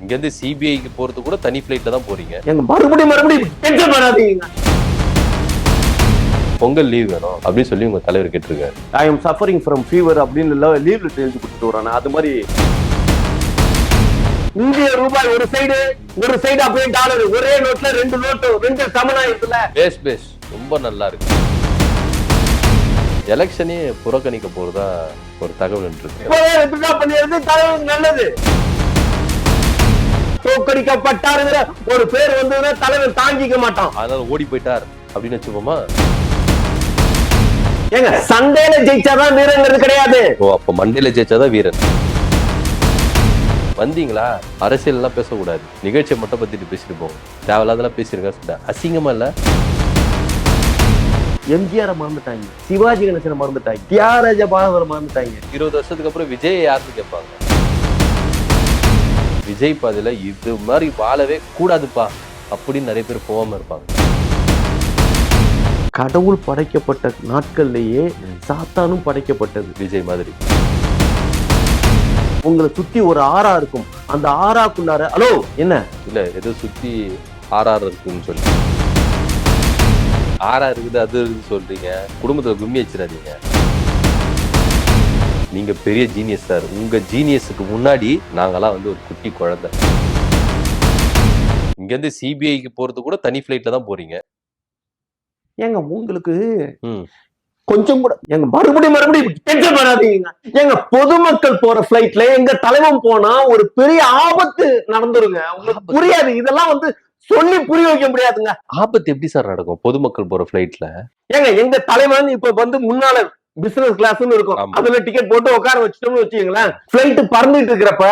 இங்க இருந்து சிபிஐக்கு போறது கூட தனி ஃபிளைட்ல தான் போறீங்க. எங்க மறுபடியும் டென்ஷன் பண்ணாதீங்க. பொங்கல் லீவ் வேணும் அப்படின்னு சொல்லி உங்க தலைவர் கேட்டிருக்காரு. I am suffering from fever அப்படின்னு லீவ் லெட்டர் எழுதி கொடுத்துட்டு வரானே அது மாதிரி. இந்திய ரூபாய் ஒரு சைடு அப்படியே டாலர், ஒரே நோட்ல ரெண்டு சமனா இருக்குல்ல. பேஸ் ரொம்ப நல்லா இருக்கு. எலெக்ஷனே புறக்கணிக்க போறதா ஒரு தகவல் இருக்கு. நல்லது தோக்கடிக்கப்பட்டாருங்கிற ஒரு பேர் வந்து தலைவர் தாங்கிக்க மாட்டான், அதனால ஓடி போயிட்டார் அப்படின்னு வச்சுப்போமா. ஏங்க சண்டையில ஜெயிச்சாதான் வீரங்கிறது கிடையாது. ஓ அப்ப மண்டையில ஜெயிச்சாதான் வீரன். வந்தீங்களா அரசியல் எல்லாம் பேசக்கூடாது, நிகழ்ச்சியை மட்டும் பத்திட்டு பேசிட்டு போவோம். தேவையில்லாதெல்லாம் பேசிருக்க அசிங்கமா இல்ல. எம்ஜிஆர் மறந்துட்டாங்க, சிவாஜி கணேசனை மறந்துட்டாங்க, தியாகராஜ பாகவதரை மறந்துட்டாங்க. 20 வருஷத்துக்கு அப்புறம் விஜய் யாருன்னு கேட்பாங்க. விஜய் பாதையில இது மாதிரி வாழவே கூடாதுப்பா அப்படின்னு நிறைய பேர் போகாம இருப்பாங்க. கடவுள் படைக்கப்பட்ட நாட்கள்லயே சாத்தானும் படைக்கப்பட்டது. விஜய் மாதிரி உங்களை சுத்தி ஒரு ஆறா இருக்கும், அந்த ஆறாக்குள்ளார ஹலோ என்ன இல்ல ஏதோ சுத்தி ஆறாறு இருக்குன்னு சொல்லி ஆறா இருக்குது அது இருக்குன்னு சொல்றீங்க. குடும்பத்துல கும்மி வச்சிடாதீங்க. நீங்க பெரிய ஜீனியஸ் சார். உங்க ஜீனியஸுக்கு முன்னாடி நாங்கெல்லாம் வந்து ஒரு குட்டி குழந்தை. இங்க இருந்து சிபிஐக்கு போறது கூட தனி ஃபிளைட்ல தான் போறீங்க. ஏங்க உங்களுக்கு கொஞ்சம் கூட எங்க மறுபடியும் டென்ஷன் பண்ணாதீங்க. எங்க பொதுமக்கள் போற பிளைட்ல எங்க தலைவன் போனா ஒரு பெரிய ஆபத்து நடந்துருங்க. உங்களுக்கு புரியாது, இதெல்லாம் வந்து சொல்லி புரிய வைக்க முடியாதுங்க. ஆபத்து எப்படி சார் நடக்கும் பொதுமக்கள் போற பிளைட்ல? ஏங்க எங்க தலைவன் இப்ப வந்து முன்னால பிசினஸ் கிளாஸ்னு இருக்கும், அதுல டிக்கெட் போட்டு உட்கார வச்சுட்டோம்னு வச்சுக்கீங்களேன். பிளைட் பறந்துட்டு இருக்கிறப்ப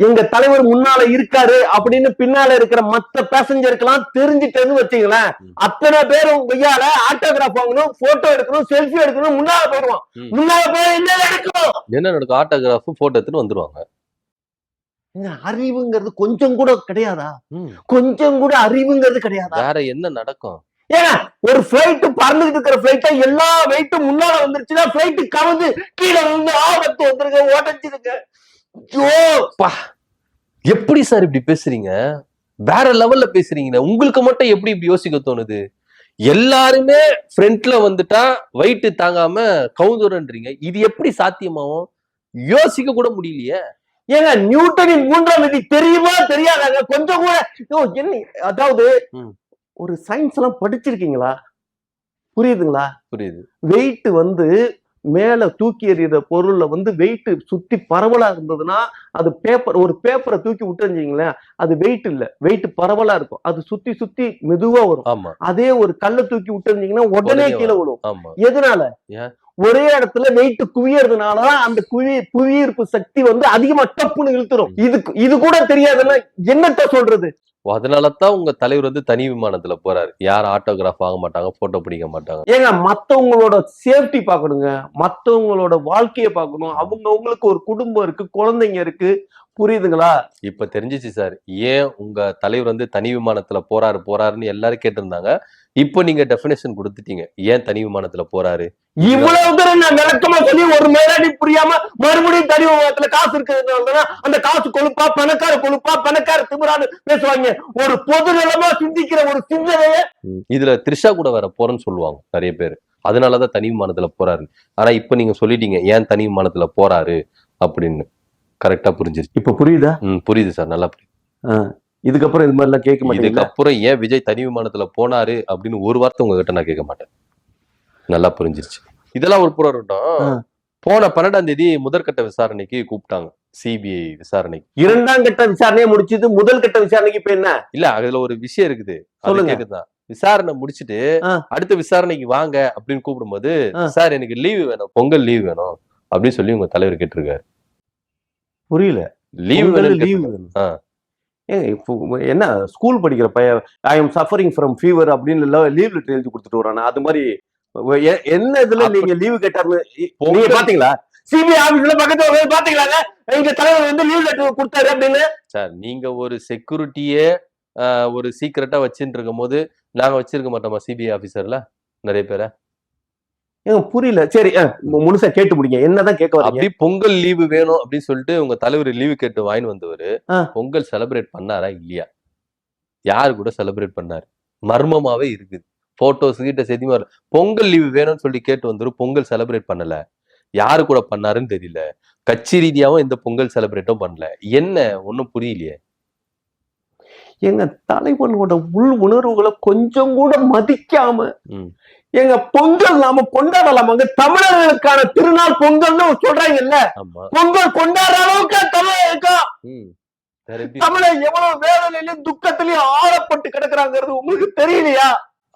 எங்க தலைவர் முன்னால இருக்காரு அப்படின்னு பின்னால இருக்கிற மத்த பேசஞ்சருக்கெல்லாம் தெரிஞ்சுட்டேன்னு வச்சுங்களேன். அத்தனை பேரும் கொய்யால ஆட்டோகிராஃப் வாங்கணும், போட்டோ எடுக்கணும், செல்ஃபி எடுக்கணும், முன்னால போயிடுவான். முன்னால போய் என்ன நடக்கும்? ஆட்டோகிராஃப் போட்டோ எடுத்துட்டு வந்துருவாங்க. அறிவுங்கிறது கொஞ்சம் கூட கிடையாதா? கொஞ்சம் கூட அறிவுங்கிறது கிடையாதா? வேற என்ன நடக்கும்? ஏன்னா ஒரு பிளைட் பறந்துட்டு இருக்கிற பிளைட்ட எல்லா வெயிட்டும் முன்னால வந்துருச்சுன்னா பிளைட் கவுந்து கீழே வந்து ஆபத்து வந்துருங்க, உடஞ்சிருங்க. எப்படி சார் இப்படி பேசுறீங்க? வேற லெவல்ல பேசுறீங்க. உங்களுக்கு மட்டும் எப்படி இப்படி யோசிக்க தோணுது? எல்லாருமே ஃப்ரண்ட்ல வந்துட்டா வெயிட் தாங்காம கவுந்துறன்றீங்க. இது எப்படி சாத்தியமாகும்? யோசிக்க கூட முடியலையே. ஏங்க நியூட்டனின் 3ஆம் விதி தெரியுமா தெரியாதாங்க? கொஞ்சம் கூட என்ன, அதாவது ஒரு சயின்ஸ் எல்லாம் படிச்சிருக்கீங்களா? புரியுதுங்களா? புரியுது. வெயிட் வந்து மேல தூக்கி எறிகிற பொருள்ல வந்து வெயிட் சுத்தி பரவலா இருந்ததுன்னா அது ஒரு பேப்பரை தூக்கி விட்டுருந்தீங்களேன், அது வெயிட் இல்ல, வெயிட் பரவலா இருக்கும். அது சுத்தி சுத்தி மெதுவா வரும். அதே ஒரு கல்லை தூக்கி விட்டுருந்தீங்கன்னா உடனே கீழே விடும். எதனால? ஒரே இடத்துல வெயிட் குவியறதுனாலதான் அந்த புவியீர்ப்பு சக்தி வந்து அதிகமா டப்புன்னு இழுத்துரும். இது கூட தெரியாதுன்னா என்னத்த சொல்றது? அதனாலதான் உங்க தலைவர் வந்து தனி விமானத்துல போறாரு. யாரும் ஆட்டோகிராஃப் வாங்க மாட்டாங்க, போட்டோ பிடிக்க மாட்டாங்க. ஏங்க மத்தவங்களோட சேஃப்டி பாக்கணுங்க, மத்தவங்களோட வாழ்க்கையை பார்க்கணும். அவங்களுக்கு ஒரு குடும்பம் இருக்கு, குழந்தைங்க இருக்கு, புரியுதுங்களா? இப்ப தெரிஞ்சிச்சு சார் ஏன் உங்க தலைவர் வந்து தனி விமானத்துல போறாருன்னு எல்லாரும் கேட்டிருந்தாங்க. இப்போ நீங்க டெஃபினேஷன் கொடுத்துட்டீங்க ஏன் தனி விமானத்துல போறாரு. இவ்வளவு தூரம் நான் விளக்கமா சொல்லி ஒரு மேலாடி புரியாம மறுபடியும் தனி விமானத்துல காசு இருக்கிறதுனால அந்த காசு கொழுப்பா, பணக்கார திமிரான்னு பேசுவாங்க. ஒரு பொது நிலமா சிந்திக்கிற ஒரு சிந்தனைய இதுல த்ரிஷா கூட வேற போறேன்னு சொல்லுவாங்க நிறைய பேர். அதனாலதான் தனி விமானத்துல போறாரு. ஆனா இப்ப நீங்க சொல்லிட்டீங்க ஏன் தனி விமானத்துல போறாரு அப்படின்னு. கரெக்டா புரிஞ்சிருச்சு. இப்ப புரியுதா? புரியுது சார், நல்லா புரியுது. இதுக்கப்புறம் இது மாதிரிலாம் கேட்க மாட்டேன். இதுக்கப்புறம் ஏன் விஜய் தனி விமானத்துல போனாரு அப்படின்னு ஒரு வார்த்தை உங்ககிட்ட நான் கேட்க மாட்டேன். நல்லா புரிஞ்சிருச்சு. இதெல்லாம் ஒரு புறம் இருக்கட்டும். போன 12ஆம் தேதி முதற்கட்ட விசாரணைக்கு கூப்பிட்டாங்க, சிபிஐ விசாரணைக்கு. 2ஆம் கட்ட விசாரணையை முடிச்சது, முதல் கட்ட விசாரணைக்கு இப்ப என்ன? இல்ல அதுல ஒரு விஷயம் இருக்குது, கேக்குதான். விசாரணை முடிச்சுட்டு அடுத்த விசாரணைக்கு வாங்க அப்படின்னு கூப்பிடும்போது, சார் எனக்கு லீவு வேணும், பொங்கல் லீவ் வேணும் அப்படின்னு சொல்லி உங்க தலைவர் கேட்டிருக்காரு. புரியல. லீவ் என்ன ஸ்கூல் படிக்கிற பையன் I am suffering from fever அப்படின்னு லீவ் லெட்டர் எழுதி கொடுத்துட்டு வரானே அது மாதிரி. என்ன இதுல நீங்க லீவு கேட்டாருன்னு நீங்க பாத்தீங்களா? சிபிஐ ஆபீஸ்ல பக்கத்துல பாத்தீங்களா எங்க தலைவர் வந்து லீவ் லெட்டர் கொடுத்தாரு அப்படின்னு? சார் நீங்க ஒரு செக்யூரிட்டியே ஒரு சீக்கிரட்டா வச்சுட்டு இருக்கும் போது நாங்க வச்சிருக்க மாட்டோமா சிபிஐ ஆபீசர்ல நிறைய பேரை? ஏங்க புரியல. சரி முழுசா கேட்டு முடிங்க. என்னதான் கேட்க வரீங்க? அப்படி பொங்கல் லீவு வேணும் அப்படின்னு சொல்லிட்டு உங்க தலைவர் லீவு கேட்டு வாங்கி வந்தவரு ஆ. பொங்கல் செலிப்ரேட் பண்ணாரா இல்லையா? யாரு கூட செலிப்ரேட் பண்ணாரு? மர்மமாவே இருக்குது. போட்டோஸ் கிட்ட செதிமார் பொங்கல் லீவு வேணும்னு சொல்லி கேட்டு வந்தவரு பொங்கல் செலிப்ரேட் பண்ணல. யாரு கூட பண்ணாருன்னு தெரியல. கட்சி ரீதியாவும் எந்த பொங்கல் செலிப்ரேட்டும் பண்ணல. என்ன ஒண்ணும் புரியலையே. எங்க தலைவனோட உள் உணர்வுகளை கொஞ்சம் கூட மதிக்காம ம். எங்க பொங்கல் நாம கொண்டாடலாமாங்க? தமிழர்களுக்கான திருநாள் பொங்கல்னு சொல்றாங்கல்ல, ஆமா. பொங்கல் கொண்டாடுற அளவுக்கு தமிழ் இருக்கா? ம். வேற எப்படி? தமிழர் எவ்வளவு வேதனையிலும் துக்கத்திலையும் ஆழப்பட்டு கிடக்குறாங்கிறது உங்களுக்கு தெரியலையா?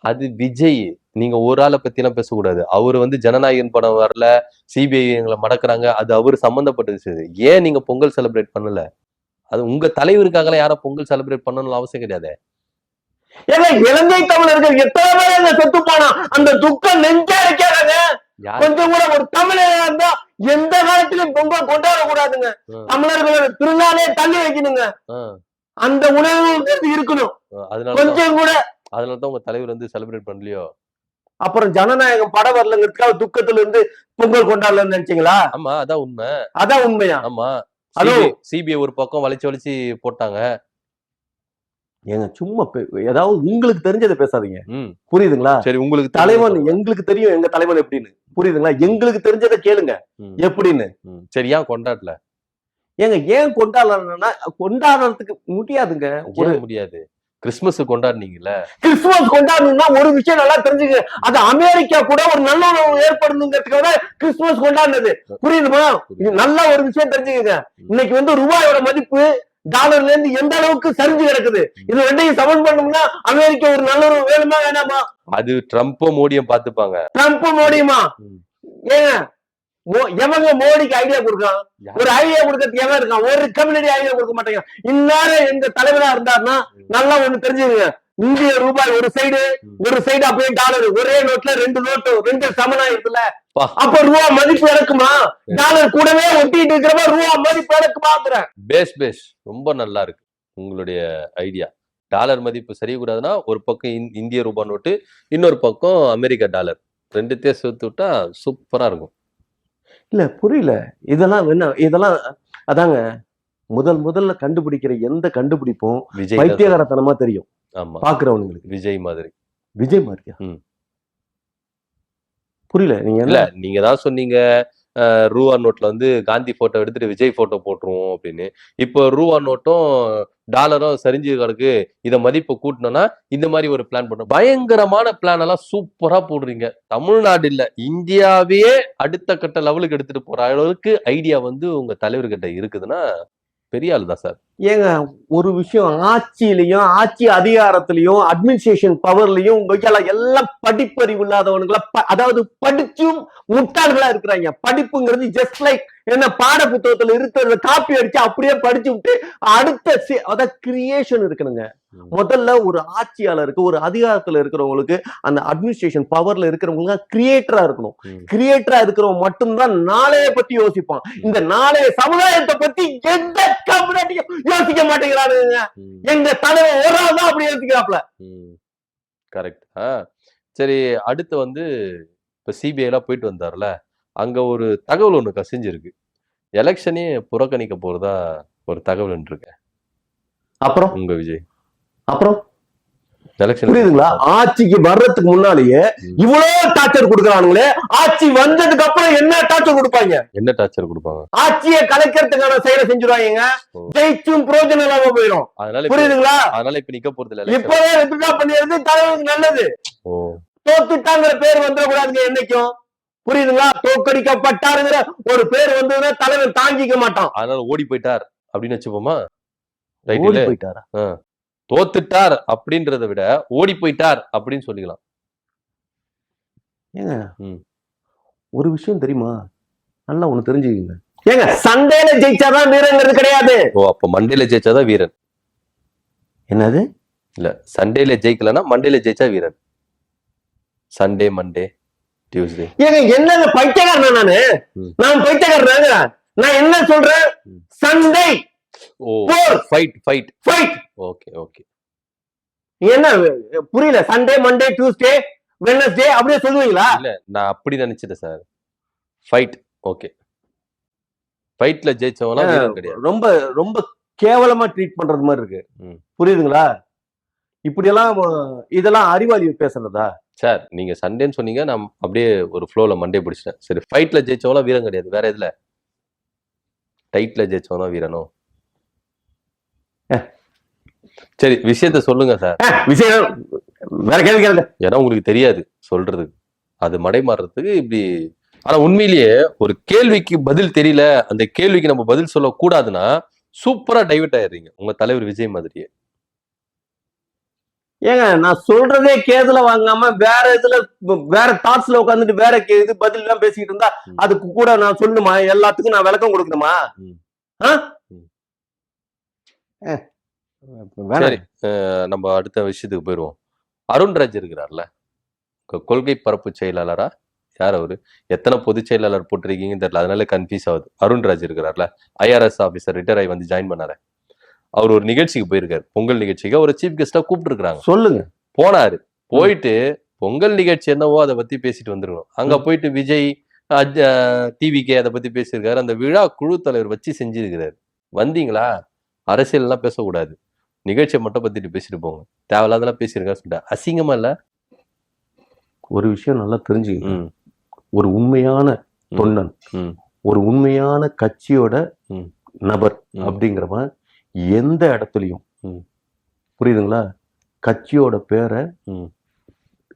அது விஜய். நீங்க ஒரு ஆளை பத்தி எல்லாம் பேசக்கூடாது. அவரு வந்து ஜனநாயகன் படம் வரல, சிபிஐ எங்களை மடக்குறாங்க, அது அவரு சம்பந்தப்பட்ட விஷயம். ஏன் நீங்க பொங்கல் செலிப்ரேட் பண்ணல? அது உங்க தலைவருக்காக யாரும் பொங்கல் செலிப்ரேட் பண்ணணும்னு அவசியம் கிடையாது. ஏங்க இலங்கை தமிழர்கள் எத்தனை பேர் எங்க செத்து போனா அந்த துக்கம் நெஞ்சே இருக்காதுங்க. யாரு? கொஞ்சம் கூட ஒரு தமிழர் இருந்தா எந்த காலத்திலும் பொங்கல் கொண்டாட கூடாதுங்க. தமிழர்களோட திருநாளே தள்ளி வைக்கணுங்க. ஆ, அந்த உணர்வு இருக்கணும் அதனாலதான் கொஞ்சம் கூட. அதனாலதான் உங்க தலைவர் வந்து செலிப்ரேட் பண்ணலையோ? அப்புறம் ஜனநாயகம் படம் வரலங்கிறதுக்காக துக்கத்துல இருந்து பொங்கல் கொண்டாடலன்னு நினைச்சீங்களா? ஆமா, அதான் உண்மை. அதான் உண்மையா? ஆமா. ஹலோ. சிபிஐ ஒரு பக்கம் வளைச்சு வளைச்சு போட்டாங்க. ஏங்க சும்மா ஏதாவது உங்களுக்கு தெரிஞ்சதை பேசாதீங்க. ம். புரியுதுங்களா? சரி, உங்களுக்கு தலைவன் எங்களுக்கு தெரியும் எங்க தலைவன் எப்படின்னு. புரியுதுங்களா? எங்களுக்கு தெரிஞ்சதை கேளுங்க ம். எப்படின்னு. சரி, ஏன் கொண்டாடல? ஏங்க ஏன் கொண்டாடலன்னா கொண்டாடுறதுக்கு முடியாதுங்க. ஏன் முடியாது? கிறிஸ்துமஸ் கொண்டாடுனீங்கல்ல. கிறிஸ்துமஸ் கொண்டாடணும்னா ஒரு விஷயம் நல்லா தெரிஞ்சுங்க. அது அமெரிக்கா கூட ஒரு நல்ல உணவு ஏற்படணுங்கிறதுக்காக கிறிஸ்துமஸ் கொண்டாடுனது. புரியுதுமா? இது நல்ல ஒரு விஷயம் தெரிஞ்சுக்கங்க. இன்னைக்கு வந்து ரூபாயோட மதிப்பு டாலர்ல இருந்து எந்த அளவுக்கு சரிஞ்சு கிடக்குது. இது ரெண்டையும் சமன் பண்ணோம்னா அமெரிக்கா ஒரு நல்ல உணவு வேணுமா வேணாமா? அது ட்ரம்ப்பும் மோடியும் பாத்துப்பாங்க. ட்ரம்ப் மோடியுமா? ம். ஏங்க எவங்க மோடிக்கு ஐடியா கொடுக்கான்? யார்? ஒரு ஐடியா கொடுக்கறதுக்கு எவன் இருக்கான்? ஒரு கம்யூனிட்டி ஐடியா கொடுக்க மாட்டேங்க. இந்நேரம் எங்க தலைவரா இருந்தாருன்னா நல்லா ஒண்ணு தெரிஞ்சுங்க. இந்திய ரூபாய் ஒரு சைடு அப்படியே டாலர், ஒரே நோட்ல ரெண்டு நோட்டு ரெண்டு சமனா இருக்குல்ல, பா. அப்ப ரூபா மதிப்பு இறக்குமா? டாலர் கூடவே ஒட்டிட்டு இருக்கிறப்ப ரூபா மதிப்பு இறக்குமாங்கிறேன். பேஸ் ரொம்ப நல்லா இருக்கு உங்களுடைய ஐடியா. டாலர் மதிப்பு சரியக்கூடாதுன்னா ஒரு பக்கம் இந்திய ரூபாய் நோட்டு, இன்னொரு பக்கம் அமெரிக்கா டாலர், ரெண்டுத்தையும் சேர்த்து விட்டா சூப்பரா இருக்கும். இல்ல புரியல. இதெல்லாம் அதாங்க முதல்ல கண்டுபிடிக்கிற எந்த கண்டுபிடிப்பும் விஜய் தான். பைத்தியகாரத்தனமா தெரியும் ஆமா, பாக்குறவங்களுக்கு. விஜய் மாதிரி. விஜய் மாதிரியா? ம். புரியல நீங்க இல்ல, என்ன? நீங்க தான் சொன்னீங்க ரூபா நோட்ல வந்து காந்தி போட்டோ எடுத்துட்டு விஜய் போட்டோ போட்டுருவோம் அப்படின்னு. இப்போ ரூபா நோட்டும் டாலரும் சரிஞ்சு கிடக்கு, இத மதிப்பு கூட்டணும்னா இந்த மாதிரி ஒரு பிளான் பண்ணும். பயங்கரமான பிளான் எல்லாம் சூப்பரா போடுறீங்க. தமிழ்நாடு இல்ல, இந்தியாவே அடுத்த கட்ட லெவலுக்கு எடுத்துட்டு போற அளவுக்கு ஐடியா வந்து உங்க தலைவர்கிட்ட இருக்குதுன்னா பெரிய ஆளு தான் சார். ஏங்க ஒரு விஷயம், ஆட்சியிலையும் ஆட்சி அதிகாரத்திலையும் அட்மினிஸ்ட்ரேஷன் பவர்லயும் உங்களுக்கு எல்லாம் படிப்பறிவு இல்லாதவனுங்களா, அதாவது படிச்சும் முட்டாள்களா இருக்கிறாங்க. படிப்புங்கிறது ஜஸ்ட் லைக் என்ன பாட புத்தகத்துல இருக்கிறத காப்பி அடிச்சு அப்படியே படிச்சு விட்டு அடுத்த கிரியேஷன் இருக்கணுங்க. முதல்ல ஒரு ஆட்சியாளருக்கு, ஒரு அதிகாரத்துல இருக்கிறவங்களுக்கு, அந்த அட்மினிஸ்ட்ரேஷன் பவர்ல இருக்கிறவங்க கிரியேட்டரா இருக்கணும். கிரியேட்டரா இருக்கிறவங்க மட்டும்தான் நாளைய பத்தி யோசிப்பான். இந்த நாளைய சமுதாயத்தை பத்தி எந்த கம்யூனிட்டியும் யோசிக்க மாட்டேங்கிறானுங்க. எங்க தலைவர் ஒரு ஆள் தான் அப்படி யோசிக்கிறாப்ல. கரெக்ட். சரி, அடுத்து வந்து இப்ப சிபிஐ எல்லாம் போயிட்டு வந்தார்ல, அங்க ஒரு தகவல் ஒண்ணு கசிஞ்சிருக்கு. எலெக்ஷனே புறக்கணிக்க போறதா ஒரு தகவல் இருக்கு. அப்புறம் உங்க விஜய் அப்புறம் எலெக்ஷன் புரியுதுங்களா? ஆட்சிக்கு வர்றதுக்கு முன்னாலேயே இவ்வளவு டார்ச்சர் கொடுக்கறானுங்களே, ஆட்சி வந்ததுக்கு அப்புறம் என்ன டார்ச்சர் கொடுப்பாங்க? என்ன டார்ச்சர் கொடுப்பாங்க? ஆட்சியை கலைக்கிறதுக்கான செயலை செஞ்சுருவாங்க. ஜெயிச்சும் பிரயோஜனம் இல்லாம போயிடும். புரியுதுங்களா? அதனால இப்ப நிக்க போறது இல்ல. இப்பவே வித்ட்ரா பண்ணிடுறது தலைவருக்கு நல்லது. தோத்துட்டாங்கிற பேர் வந்துடக்கூடாதுங்க என்னைக்கும். புரியுதுங்களா? தோற்கடிக்கப்பட்டாருங்கிற ஒரு பேர் வந்ததுன்னா தலைவர் தாங்கிக்க மாட்டான். அதனால ஓடி போயிட்டார் அப்படின்னு வச்சுப்போமா? ஓடி போயிட்டாரா? தோத்துட்டார் அப்படின்றத விட ஓடி போயிட்டார் அப்படின்னு சொல்லிக்கலாம். ஏங்க ஒரு விஷயம் தெரியுமா? நல்லா ஒண்ணு தெரிஞ்சுக்கங்க. ஏங்க சண்டையில ஜெயிச்சாதான் வீரங்கிறது கிடையாது. அப்ப மண்டையில ஜெயிச்சாதான் வீரன். என்னது? இல்ல, சண்டேல ஜெயிக்கலன்னா மண்டேல ஜெயிச்சா வீரன். Sunday, Monday, Tuesday. ஏங்க என்னங்க பைத்தியக்காரனா நானு? நான் பைத்தியக்காரனாங்க? நான் என்ன சொல்றேன்? சண்டே. ஃபைட். ஓகே. என்ன புரியல? சண்டே, மண்டே, டியூஸ்டே, வெட்னஸ்டே அப்படியே சொல்லுவீங்களா? இல்ல நான் அப்படி நினைச்சிட்டேன் சார். Fight okay. ஃபைட்ல ஜெயிச்சவனா வீரன் கிடையாது. ரொம்ப ரொம்ப கேவலமா ட்ரீட் பண்றது மாதிரி இருக்கு. ம். புரியுதுங்களா? இப்படியெல்லாம் இதெல்லாம் அறிவாளி பேசுறதா? சார் நீங்க சண்டேன்னு சொன்னீங்க, நான் அப்படியே ஒரு ஃப்ளோல மண்டே பிடிச்சிட்டேன். சரி ஃபைட்ல ஜெயிச்சவனா வீரன் கிடையாது. வேற எதுல? டைட்ல ஜெயிச்சவனா வீரனோ? சரி விஷயத்த சொல்லுங்க சார். விஷயம் வேற கேள்வி கேளுங்க. ஏன்னா உங்களுக்கு தெரியாது சொல்றதுக்கு. அது மடை மாறுறதுக்கு இப்படி. ஆனா உண்மையிலேயே ஒரு கேள்விக்கு பதில் தெரியல, அந்த கேள்விக்கு நம்ம பதில் சொல்லக்கூடாதுன்னா சூப்பரா டைவர்ட் ஆயிடுறீங்க உங்க தலைவர் விஜய் மாதிரியே. ஏங்க நான் சொல்றதே கேதுல வாங்காம வேற இதுல வேற தாட்ஸ்ல உட்காந்துட்டு வேற இது பதில் எல்லாம் பேசிக்கிட்டு இருந்தா அதுக்கு கூட நான் சொல்லணுமா? எல்லாத்துக்கும் நான் விளக்கம் கொடுக்கணுமா? சரி நம்ம அடுத்த விஷயத்துக்கு போயிடுவோம். அருண்ராஜ் இருக்கிறார்ல, கொள்கை பரப்பு செயலாளரா யார் அவரு? எத்தனை பொதுச் செயலாளர் போட்டிருக்கீங்கன்னு தெரியல, அதனால கன்ஃபியூஸ் ஆகுது. அருண்ராஜ் இருக்கிறார்ல, ஐஆர்எஸ் ஆபீசர் ரிட்டையர் ஆகி வந்து ஜாயின் பண்ணாரு. அவர் ஒரு நிகழ்ச்சிக்கு போயிருக்காரு, பொங்கல் நிகழ்ச்சிக்கு. ஒரு சீஃப் கெஸ்டா கூப்பிட்டு இருக்காங்க. சொல்லுங்க. போனாரு. போயிட்டு பொங்கல் நிகழ்ச்சி என்னவோ அதை பத்தி பேசிட்டு வந்துருக்கணும். அங்க போயிட்டு விஜய் டிவிகே அதை பத்தி பேசியிருக்காரு. அந்த விழா குழு தலைவர் வச்சு செஞ்சிருக்கிறாரு. வந்தீங்களா? அரசியல் எல்லாம் பேசக்கூடாது, நிகழ்ச்சியை மட்டும் பத்திட்டு பேசிட்டு போங்க. தேவையில்லாதெல்லாம் பேசியிருக்காரு சொல்லிட்டு அசிங்கமா இல்ல? ஒரு விஷயம் நல்லா தெரிஞ்சுக்கணும். ஒரு உண்மையான தொண்டன், ஒரு உண்மையான கட்சியோட நபர் அப்படிங்கிறவன் எந்த இடத்துலயும், புரியுதுங்களா, கட்சியோட பேரை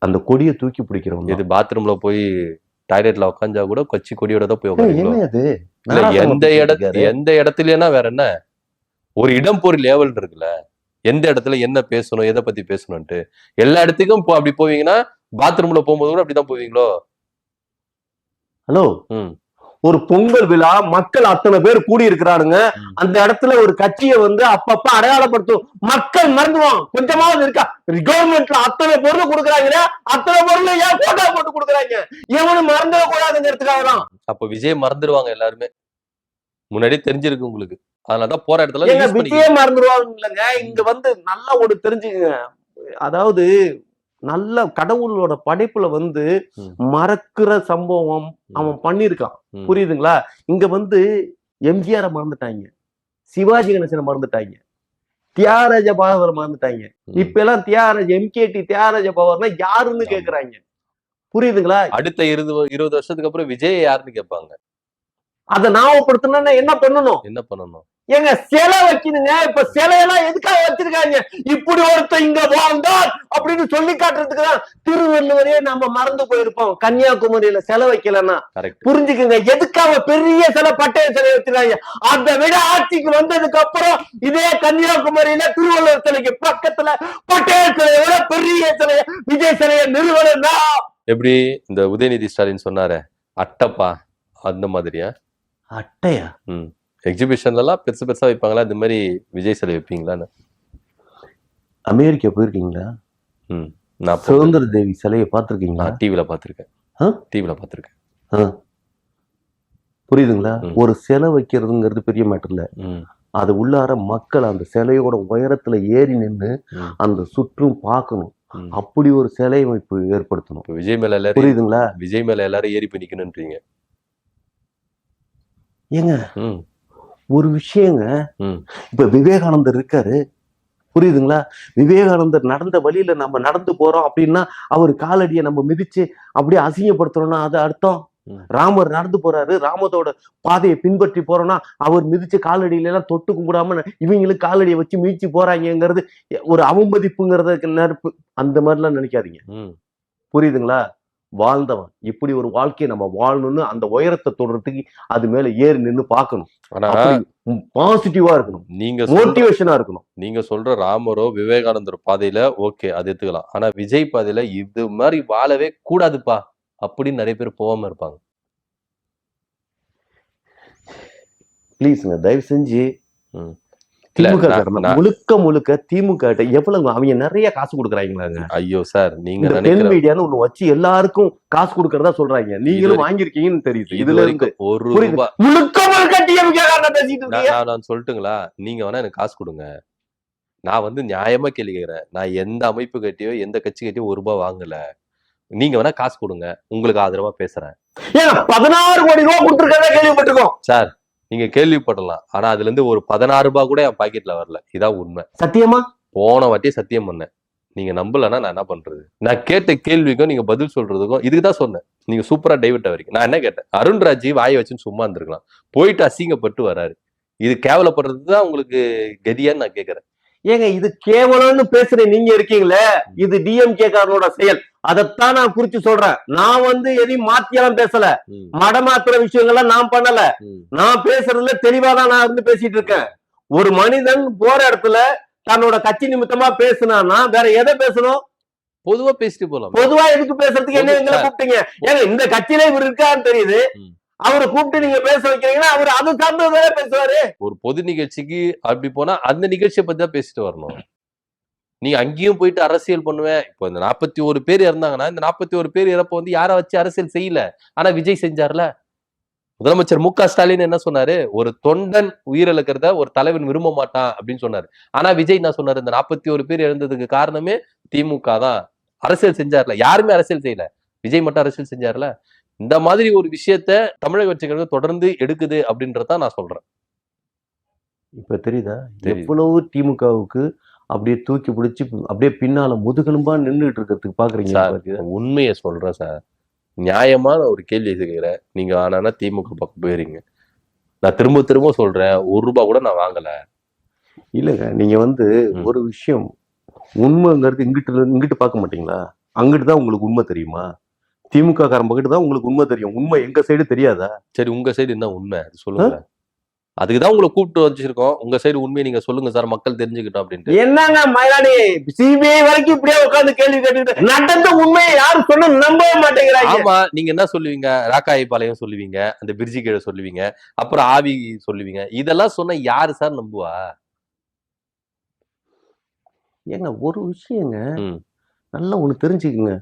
அந்த கொடியை தூக்கி பிடிக்கிறவங்க. இது பாத்ரூம்ல போய் டாய்லெட்ல உட்காந்தா கூட கட்சி கொடியோட தான் போய் உட்காந்து. எந்த இடத்துலனா வேற என்ன, ஒரு இடம் பொருள் லேவல் இருக்குல்ல, எந்த இடத்துல என்ன பேசணும், எதை பத்தி பேசணும்ட்டு எல்லா இடத்துக்கும் அப்படி போவீங்கன்னா பாத்ரூம்ல போகும்போது கூட அப்படிதான் போவீங்களோ? ஹலோ, ஒரு பொங்கல் விழா, மக்கள் அத்தனை பேர் கூடி இருக்கிறானுங்க. அந்த இடத்துல ஒரு கட்சியை வந்து அப்பப்ப அடையாளப்படுத்தும். மக்கள் மறந்துவான் கொஞ்சமாவது இருக்கா? கவர்மெண்ட்ல அத்தனை பொருள் கொடுக்குறாங்க, அத்தனை பொருள் ஏன் போட்டோ போட்டு கொடுக்குறாங்க? எவனும் மறந்துட கூடாதுங்கிறதுக்காக தான். அப்ப விஜய் மறந்துடுவாங்க எல்லாருமே, முன்னாடியே தெரிஞ்சிருக்கு உங்களுக்கு. அதனாலதான் போற இடத்துல விஜயே மறந்துடுவாங்க இல்லைங்க. இங்க வந்து நல்லா ஒரு தெரிஞ்சுங்க, அதாவது நல்ல கடவுளோட படைப்புல வந்து மறக்கிற சம்பவம் அவன் பண்ணிருக்கான். புரியுதுங்களா? இங்க வந்து எம்ஜிஆரை மறந்துட்டாங்க, சிவாஜி கணேசனை மறந்துட்டாங்க, தியாகராஜ பவரை மறந்துட்டாங்க. இப்ப எல்லாம் எம்கேடி தியாகராஜ பவர்னா யாருன்னு கேக்குறாங்க. புரியுதுங்களா? அடுத்த 20 வருஷத்துக்கு அப்புறம் விஜய் யாருன்னு கேட்பாங்க. அதை ஞாபகப்படுத்தணும்னா என்ன பண்ணணும்? எங்க சிலை வைக்கணுங்க. இப்ப சிலையெல்லாம் எதுக்காக வச்சிருக்காங்க? இப்படி ஒருத்தர் இங்க வாழ்ந்தார் அப்படின்னு சொல்லி காட்டுறதுக்குதான். திருவள்ளுவரே நம்ம மறந்து போயிருப்போம் கன்னியாகுமரியில சிலை வைக்கலன்னா. புரிஞ்சுக்குங்க, எதுக்காக பெரிய சிலை, பட்டைய சிலை வச்சிருக்காங்க? அதை விட ஆட்சிக்கு வந்ததுக்கு அப்புறம் இதே கன்னியாகுமரியில திருவள்ளுவர் சிலைக்கு பக்கத்துல பட்டைய சிலையோட பெரிய சிலைய, விஜய் சிலைய நிறுவனம்னா எப்படி இந்த உதயநிதி ஸ்டாலின் சொன்னாரு அட்டப்பா, அந்த மாதிரியா? அட்டையா? எக்ஸிபிஷன்ல எல்லாம் பெருசு பெருசா வைப்பாங்களா, இந்த மாதிரி விஜய் சிலை வைப்பீங்களான்னு? அமெரிக்கா போயிருக்கீங்களா? நான் சுதந்திர தேவி சிலையை பார்த்திருக்கீங்களா? டிவில பார்த்திருக்கேன். புரியுதுங்களா? ஒரு சிலை வைக்கிறதுங்கிறது பெரிய மேட்டர் இல்ல. அது உள்ளார மக்கள் அந்த சிலையோட உயரத்துல ஏறி நின்று அந்த சுற்றும் பார்க்கணும். அப்படி ஒரு சிலை அமைப்பு ஏற்படுத்தணும். விஜய் மேல எல்லாரும், புரியுதுங்களா? விஜய் மேல எல்லாரும் ஏறி பண்ணிக்கணும்ன்றீங்க. ஏங்க ஒரு விஷயங்க, இப்ப விவேகானந்தர் இருக்காரு, புரியுதுங்களா? விவேகானந்தர் நடந்த வழியில நம்ம நடந்து போறோம் அப்படின்னா அவர் காலடியை நம்ம மிதிச்சு அப்படியே அசிங்கப்படுத்துறோம்னா அது அர்த்தம். ராமர் நடந்து போறாரு, ராமத்தோட பாதையை பின்பற்றி போறோம்னா அவர் மிதிச்ச காலடியில எல்லாம் தொட்டு கும்பிடாம இவங்களுக்கு காலடியை வச்சு மிதிச்சு போறாங்கிறது ஒரு அவமதிப்புங்கிறதுக்கு நெருப்பு. அந்த மாதிரிலாம் நினைக்காதீங்க. புரியுதுங்களா? வாழ்ந்தவன் இப்படி ஒரு வாழ்க்கையை நம்ம வாழணும்னு அந்த உயரத்தை தொடர்றதுக்கு அது மேல ஏறி நின்று பார்க்கணும். பாசிட்டிவா இருக்கணும், நீங்க மோட்டிவேஷனா இருக்கணும். நீங்க சொல்ற ராமரோ விவேகானந்தர் பாதையில ஓகே, அது எடுத்துக்கலாம். ஆனா விஜய் பாதையில இது மாதிரி வாழவே கூடாதுப்பா அப்படின்னு நிறைய பேர் போகாம இருப்பாங்க. பிளீஸ்ங்க, தயவு செஞ்சு முழுக்க திமுக எவ்வளவு அவங்க நிறைய காசு கொடுக்குறாங்க. ஐயோ சார், நீங்க பெண் மீடியான்னு ஒண்ணு வச்சு எல்லாருக்கும் காசு கொடுக்கறதா சொல்றாங்க. நீங்களும் வாங்கிருக்கீங்கன்னு தெரியுது. இதுல இருந்து ஒரு நான் சொல்லட்டுங்களா? நீங்க வேணா எனக்கு காசு கொடுங்க, நான் வந்து நியாயமா கேள்வி கேட்கிறேன். நான் எந்த அமைப்பு கட்டியோ எந்த கட்சி கட்டியோ ₹1 வாங்கல. நீங்க வேணா காசு கொடுங்க, உங்களுக்கு ஆதரவா பேசுறேன். ஏங்க 16 கோடி ரூபாய் கொடுத்திருக்கதா கேள்விப்பட்டிருக்கோம். சார் நீங்க கேள்விப்படலாம், ஆனா அதுல இருந்து ஒரு 16 ரூபாய் கூட என் பாக்கெட்ல வரல. இதான் உண்மை. சத்தியமா? போன வாட்டி சத்தியம் பண்ணேன். நீங்க நம்பலன்னா நான் என்ன பண்றது? நான் கேட்ட கேள்விக்கும் நீங்க பதில் சொல்றதுக்கும் இதுக்குதான் சொன்னேன். நீங்க சூப்பரா டைவர்ட் ஆவறீங்க. நான் என்ன கேட்டேன்? அருண்ராஜ் வாயை வச்சுன்னு சும்மா இருந்திருக்கலாம். போயிட்டு அசிங்கப்பட்டு வராரு. இது கேவலப்படுறதுதான் உங்களுக்கு கதியான்னு நான் கேக்குறேன். ஏங்க இது கேவலம்னு பேசுற நீங்க இருக்கீங்களே, இது டிஎம்கே காரனோட செயல். அதைத்தான் நான் குறிச்சு சொல்றேன். நான் எதையும் மாத்தியெல்லாம் பேசல, மடமாத்துற விஷயங்கள்லாம் நான் பண்ணல. நான் பேசுறதுல தெளிவாதான் நான் இருந்து பேசிட்டு இருக்கேன். ஒரு மனிதன் போற இடத்துல தன்னோட கட்சி நிமித்தமா பேசுனான்னா வேற எதை பேசணும்? பொதுவா பேசிட்டு போலாம். பொதுவா எதுக்கு பேசுறதுக்கு என்ன எங்களை கூப்பிட்டீங்க? ஏங்க இந்த கட்சியில இவர் இருக்கான்னு தெரியுது, அவரை கூப்பிட்டு நீங்க பேச வைக்கிறீங்கன்னா அவர் அது சார்ந்ததானே பேசுவாரு. ஒரு பொது நிகழ்ச்சிக்கு அப்படி போனா அந்த நிகழ்ச்சியை பத்தி தான் பேசிட்டு வரணும். நீங்க அங்கேயும் போயிட்டு அரசியல் பண்ணுவேன். இப்போ இந்த 41 பேர் இறந்தாங்கன்னா இந்த 41 பேர் இறப்ப யாரை வச்சு அரசியல் செய்யல. ஆனா விஜய் செஞ்சார்ல. முதலமைச்சர் மு க ஸ்டாலின் என்ன சொன்னாரு? ஒரு தொண்டன் உயிரிழக்கிறத ஒரு தலைவன் விரும்ப மாட்டான் அப்படின்னு சொன்னாரு. ஆனா விஜய் என்ன சொன்னாரு? இந்த 41 பேர் இறந்ததுக்கு காரணமே திமுக தான். அரசியல் செஞ்சார்ல. யாருமே அரசியல் செய்யல, விஜய் மட்டும் அரசியல் செஞ்சார்ல. இந்த மாதிரி ஒரு விஷயத்த தமிழக கட்சிகள் தொடர்ந்து எடுக்குது அப்படின்றதான் நான் சொல்றேன். இப்ப தெரியுதா எவ்வளவு திமுகவுக்கு அப்படியே தூக்கி பிடிச்சி அப்படியே பின்னால முதுகெலும்பா நின்றுட்டு இருக்கிறதுக்கு பாக்குறீங்க. உண்மையை சொல்றேன் சார். நியாயமான ஒரு கேள்வி கேட்கிறேன். நீங்க ஆனா திமுக பக்கம் போயிருங்க. நான் திரும்ப திரும்ப சொல்றேன், 1 ரூபாய் கூட நான் வாங்கல. இல்லங்க நீங்க ஒரு விஷயம் உண்மைங்கிறது இங்கிட்டு பார்க்க மாட்டீங்களா? அங்கிட்டுதான் உங்களுக்கு உண்மை தெரியுமா? திமுக காரன் பக்கிட்டு தான் உங்களுக்கு உண்மை தெரியும். உண்மை எங்க சைடு தெரியாதா? சரி உங்க சைடு என்ன உண்மை சொல்லுங்க. அதுக்குதான் உங்களை கூப்பிட்டு வச்சிருக்கோம். உங்க சைடு உண்மையை நீங்க சொல்லுங்க சார், மக்கள் தெரிஞ்சுக்கிட்டோம் அப்படின்ட்டு. என்னங்க மயிலாடி சிபிஐ வரைக்கும் இப்படியே உட்கார்ந்து கேள்வி கேட்டுக்கிட்டு நடந்த உண்மையை யாரும் சொன்ன நம்பவே மாட்டேங்கிறாங்க. ஆமா நீங்க என்ன சொல்லுவீங்க? ராக்காயிபாளையம் சொல்லுவீங்க, அந்த பிரிட்ஜி கீழே சொல்லுவீங்க, அப்புறம் ஆவி சொல்லுவீங்க. இதெல்லாம் சொன்னா யாரு சார் நம்புவா? ஏங்க ஒரு விஷயங்க நல்லா ஒண்ணு தெரிஞ்சுக்குங்க.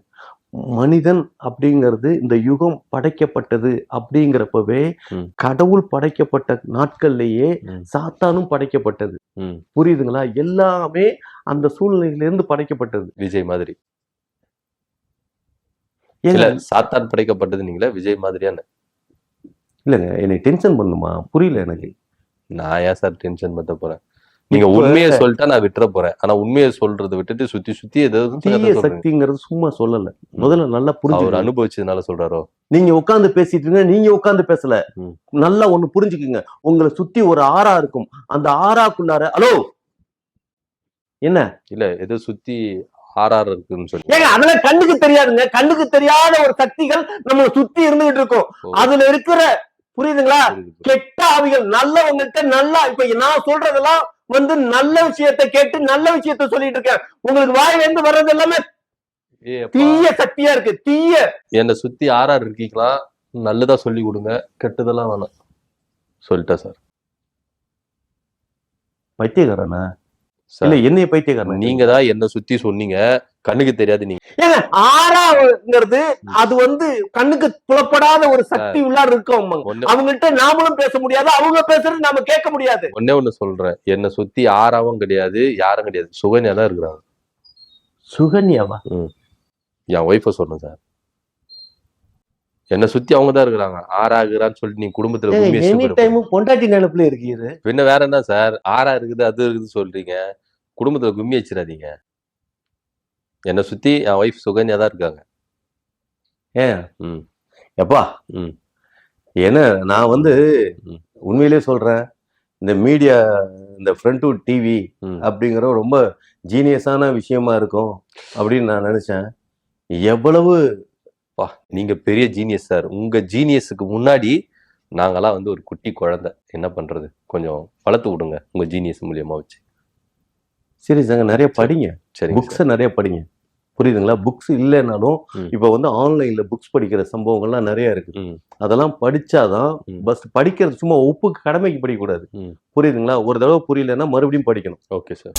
மனிதன் அப்படிங்கிறது இந்த யுகம் படைக்கப்பட்டது அப்படிங்கிறப்பவே கடவுள் படைக்கப்பட்ட நாட்கள்லயே சாத்தானும் படைக்கப்பட்டது. புரியுதுங்களா? எல்லாமே அந்த சூழ்நிலையில இருந்து படைக்கப்பட்டது. விஜய் மாதிரி இல்ல, சாத்தான் படைக்கப்பட்டது நீங்களா விஜய் மாதிரியான? இல்லங்க என்னை டென்ஷன் பண்ணுமா? புரியல எனக்கு. நான் ஏன் சார் டென்ஷன் பண்ண போறேன்? நீங்க உண்மையை சொல்லிட்டா நான் விட்டுற போறேன். ஆனா உண்மையை சொல்றதை விட்டுட்டு சுத்தி சுத்தி ஏதாவது தீய சக்திங்கிறது சும்மா சொல்லல. முதல்ல நல்லா புரிஞ்சு. அவர் அனுபவிச்சதுனால சொல்றாரோ? நீங்க உட்கார்ந்து பேசிட்டு இருங்க. நீங்க உட்கார்ந்து பேசல. நல்லா ஒண்ணு புரிஞ்சுக்குங்க. உங்களை சுத்தி ஒரு ஆறா இருக்கும். அந்த ஆறாக்குள்ளார ஹலோ என்ன இல்ல ஏதோ சுத்தி ஆறாறு இருக்குன்னு சொல்லி. ஏங்க அதெல்லாம் கண்ணுக்கு தெரியாதுங்க. கண்ணுக்கு தெரியாத ஒரு சக்திகள் நம்ம சுத்தி இருந்துகிட்டு இருக்கோம். அதுல இருக்கிற புரியுதுங்களா? கெட்ட ஆவிகள் நல்லவங்கள்ட்ட நல்லா இப்ப நான் சொல்றதெல்லாம் நல்ல விஷயத்தை கேட்டு நல்ல விஷயத்த சொல்லிட்டு இருக்கேன். உங்களுக்கு வாயில இருந்து வர்றது எல்லாமே தீய சக்தியா இருக்கு. தீய என்ன சுத்தி ஆறாறு இருக்கீங்களா? நல்லதா சொல்லி கொடுங்க, கெட்டதெல்லாம் வேணாம் சொல்லிட்டேன் சார். பைத்தியக்காரனா? இல்ல என்னைய பைத்தியக்காரன் நீங்க தான் என்ன சுத்தி சொன்னீங்க. கண்ணுக்கு தெரியாது நீங்க. ஏங்க ஆறாங்கிறது அது கண்ணுக்கு புலப்படாத ஒரு சக்தி உள்ளார இருக்கும். அவங்கள்ட்ட நாமளும் பேச முடியாது, அவங்க பேசுறது நாம கேட்க முடியாது. ஒண்ணு சொல்றேன், என்ன சுத்தி ஆறாவும் கிடையாது, யாரும் கிடையாது, சுகன்யா தான் இருக்கிறாங்க. சுகன்யாவா? என் ஒய்ஃப சொல்றேன் சார். என்ன சுத்தி அவங்க தான் இருக்கிறாங்க. ஆறாகிறான்னு சொல்லிட்டு நீங்க குடும்பத்துல பொண்டாட்டி நினைப்புல இருக்கீங்க. பின்ன வேற என்ன சார்? ஆறா இருக்குது அது இருக்குது சொல்றீங்க. குடும்பத்துல கும்மி வச்சிடாதீங்க. என்னை சுத்தி என் ஒய்ஃப் சுகன்யா தான் இருக்காங்க. எப்பா ஏன்னா நான் உண்மையிலே சொல்றேன், இந்த மீடியா இந்த ஃப்ரண்ட் டு டிவி அப்படிங்கிற ரொம்ப ஜீனியஸான விஷயமா இருக்கும் அப்படின்னு நான் நினைச்சேன். எவ்வளவு நீங்க பெரிய ஜீனியஸ் சார். உங்க ஜீனியஸுக்கு முன்னாடி நாங்கெல்லாம் ஒரு குட்டி குழந்தை. என்ன பண்றது? கொஞ்சம் வளர்த்து விடுங்க உங்க ஜீனியஸ் மூலியமா வச்சு. சரி சார், நிறைய படிங்க. சரி, புக்ஸ் நிறைய படிங்க. புரியுதுங்களா? புக்ஸ் இல்லைன்னாலும் இப்ப ஆன்லைன்ல புக்ஸ் படிக்கிற சம்பவங்கள்லாம் நிறைய இருக்கு. அதெல்லாம் படிச்சாதான் பஸ் படிக்கிறது சும்மா ஒப்புக்கு கடமைக்கு படிக்க கூடாது. புரியுதுங்களா? ஒரு தடவை புரியலன்னா மறுபடியும் படிக்கணும். Okay sir.